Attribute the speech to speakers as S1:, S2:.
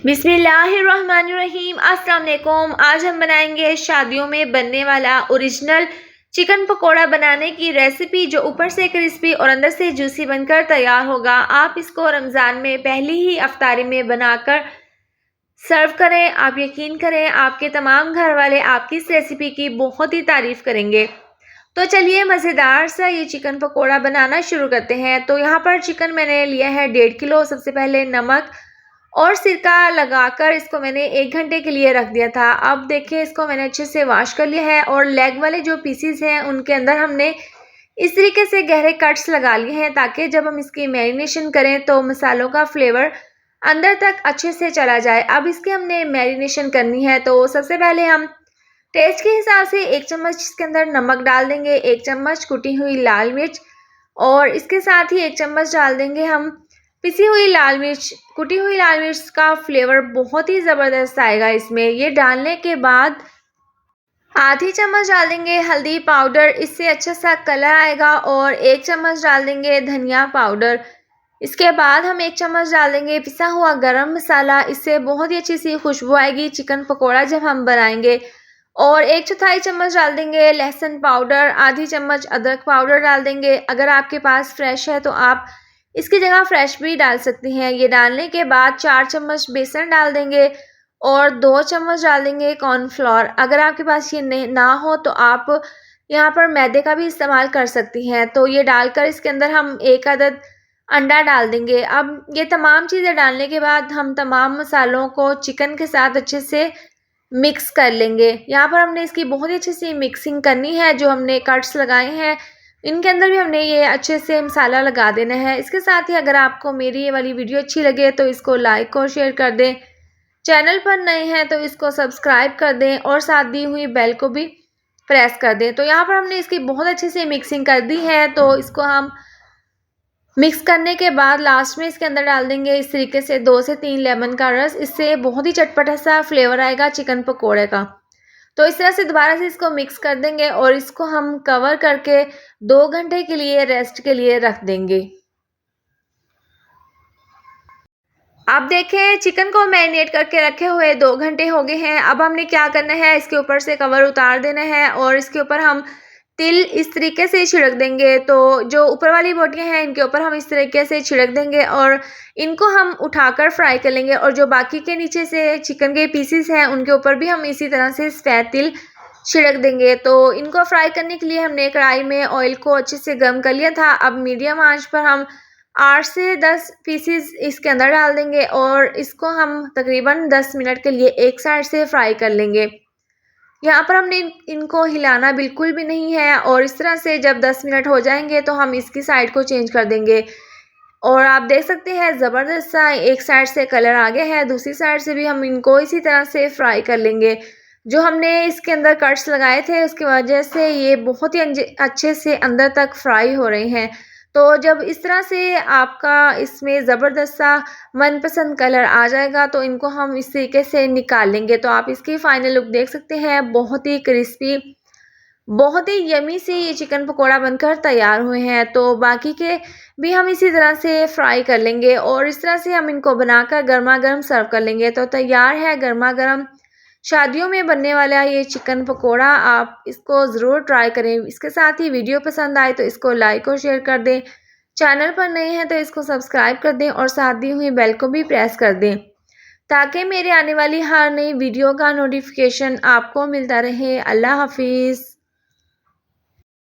S1: बिस्मिल्लाहिर्रहमानिर्रहीम। अस्सलाम वालेकुम। आज हम बनाएंगे शादियों में बनने वाला ओरिजिनल चिकन पकोड़ा बनाने की रेसिपी, जो ऊपर से क्रिस्पी और अंदर से जूसी बनकर तैयार होगा। आप इसको रमज़ान में पहली ही अफ्तारी में बनाकर सर्व करें। आप यकीन करें, आपके तमाम घर वाले आपकी इस रेसिपी की बहुत ही तारीफ़ करेंगे। तो चलिए मज़ेदार सा ये चिकन पकोड़ा बनाना शुरू करते हैं। तो यहाँ पर चिकन मैंने लिया है 1.5 किलो। सबसे पहले नमक और सिरका लगाकर इसको मैंने 1 घंटे के लिए रख दिया था। अब देखिए, इसको मैंने अच्छे से वॉश कर लिया है और लेग वाले जो पीसीज हैं उनके अंदर हमने इस तरीके से गहरे कट्स लगा लिए हैं, ताकि जब हम इसकी मैरिनेशन करें तो मसालों का फ्लेवर अंदर तक अच्छे से चला जाए। अब इसकी हमने मैरिनेशन करनी है। तो सबसे पहले हम टेस्ट के हिसाब से 1 चम्मच इसके अंदर नमक डाल देंगे, 1 चम्मच कुटी हुई लाल मिर्च और इसके साथ ही 1 चम्मच डाल देंगे हम पिसी हुई लाल मिर्च। कुटी हुई लाल मिर्च का फ्लेवर बहुत ही ज़बरदस्त आएगा इसमें। ये डालने के बाद आधी चम्मच डाल देंगे हल्दी पाउडर, इससे अच्छा सा कलर आएगा। और 1 चम्मच डाल देंगे धनिया पाउडर। इसके बाद हम 1 चम्मच डाल देंगे पिसा हुआ गरम मसाला, इससे बहुत ही अच्छी सी खुशबू आएगी चिकन पकोड़ा जब हम बनाएंगे। और 1/4 चम्मच डाल देंगे लहसुन पाउडर, आधी चम्मच अदरक पाउडर डाल देंगे। अगर आपके पास फ्रेश है तो आप इसकी जगह फ्रेश भी डाल सकते हैं। ये डालने के बाद 4 चम्मच बेसन डाल देंगे और 2 चम्मच डाल देंगे कॉर्नफ्लोर। अगर आपके पास ये ना हो तो आप यहाँ पर मैदे का भी इस्तेमाल कर सकती हैं। तो ये डालकर इसके अंदर हम 1 अदद अंडा डाल देंगे। अब ये तमाम चीज़ें डालने के बाद हम तमाम मसालों को चिकन के साथ अच्छे से मिक्स कर लेंगे। यहाँ पर हमने इसकी बहुत ही अच्छे से मिक्सिंग करनी है। जो हमने कट्स लगाए हैं इनके अंदर भी हमने ये अच्छे से मसाला लगा देना है। इसके साथ ही अगर आपको मेरी ये वाली वीडियो अच्छी लगे तो इसको लाइक और शेयर कर दें। चैनल पर नए हैं तो इसको सब्सक्राइब कर दें और साथ दी हुई बेल को भी प्रेस कर दें। तो यहाँ पर हमने इसकी बहुत अच्छे से मिक्सिंग कर दी है। तो इसको हम मिक्स करने के बाद लास्ट में इसके अंदर डाल देंगे इस तरीके से 2 से 3 लेमन का रस। इससे बहुत ही चटपटा सा फ्लेवर आएगा चिकन पकोड़े का। तो इस तरह से दोबारा से इसको मिक्स कर देंगे और इसको हम कवर करके 2 घंटे के लिए रेस्ट के लिए रख देंगे। आप देखें, चिकन को मैरिनेट करके रखे हुए 2 घंटे हो गए हैं। अब हमने क्या करना है, इसके ऊपर से कवर उतार देना है और इसके ऊपर हम तिल इस तरीके से छिड़क देंगे। तो जो ऊपर वाली बोटियां हैं इनके ऊपर हम इस तरीके से छिड़क देंगे और इनको हम उठाकर फ्राई कर लेंगे। और जो बाकी के नीचे से चिकन के पीसीस हैं उनके ऊपर भी हम इसी तरह से सफ़ेद तिल छिड़क देंगे। तो इनको फ्राई करने के लिए हमने कढ़ाई में ऑयल को अच्छे से गर्म कर लिया था। अब मीडियम आंच पर हम 8 से 10 पीसीस इसके अंदर डाल देंगे और इसको हम तकरीबन 10 मिनट के लिए एक साइड से फ्राई कर लेंगे। यहाँ पर हमने इनको हिलाना बिल्कुल भी नहीं है। और इस तरह से जब 10 मिनट हो जाएंगे तो हम इसकी साइड को चेंज कर देंगे। और आप देख सकते हैं ज़बरदस्त सा एक साइड से कलर आ गया है, दूसरी साइड से भी हम इनको इसी तरह से फ्राई कर लेंगे। जो हमने इसके अंदर कट्स लगाए थे उसकी वजह से ये बहुत ही अच्छे से अंदर तक फ्राई हो रहे हैं। तो जब इस तरह से आपका इसमें ज़बरदस्त सा मनपसंद कलर आ जाएगा तो इनको हम इस तरीके से निकाल लेंगे। तो आप इसकी फ़ाइनल लुक देख सकते हैं, बहुत ही क्रिस्पी, बहुत ही यमी से ये चिकन पकोड़ा बनकर तैयार हुए हैं। तो बाकी के भी हम इसी तरह से फ्राई कर लेंगे और इस तरह से हम इनको बनाकर गर्मा गर्म सर्व कर लेंगे। तो तैयार है गर्मा गर्म शादियों में बनने वाला ये चिकन पकोड़ा। आप इसको ज़रूर ट्राई करें। इसके साथ ही वीडियो पसंद आए तो इसको लाइक और शेयर कर दें। चैनल पर नए हैं तो इसको सब्सक्राइब कर दें और साथ दी हुई बेल को भी प्रेस कर दें, ताकि मेरे आने वाली हर नई वीडियो का नोटिफिकेशन आपको मिलता रहे। अल्लाह हाफिज़।